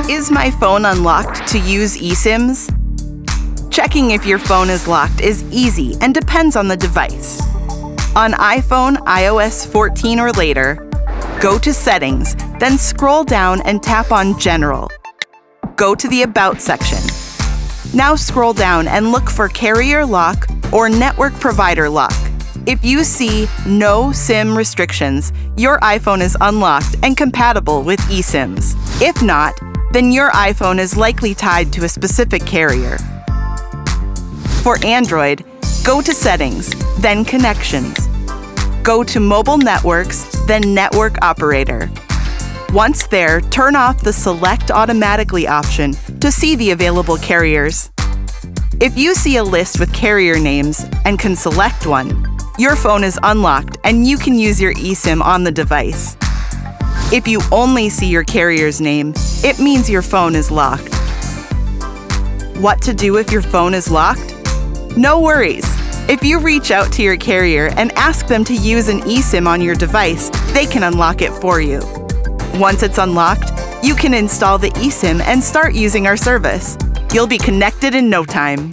Is my phone unlocked to use eSIMs? Checking if your phone is locked is easy and depends on the device. On iPhone iOS 14 or later, go to Settings, then scroll down and tap on General. Go to the About section. Now scroll down and look for Carrier Lock or Network Provider Lock. If you see No SIM Restrictions, your iPhone is unlocked and compatible with eSIMs. If not, then your iPhone is likely tied to a specific carrier. For Android, go to Settings, then Connections. Go to Mobile Networks, then Network Operator. Once there, turn off the Select Automatically option to see the available carriers. If you see a list with carrier names and can select one, your phone is unlocked and you can use your eSIM on the device. If you only see your carrier's name, it means your phone is locked. What to do if your phone is locked? No worries. If you reach out to your carrier and ask them to use an eSIM on your device, they can unlock it for you. Once it's unlocked, you can install the eSIM and start using our service. You'll be connected in no time.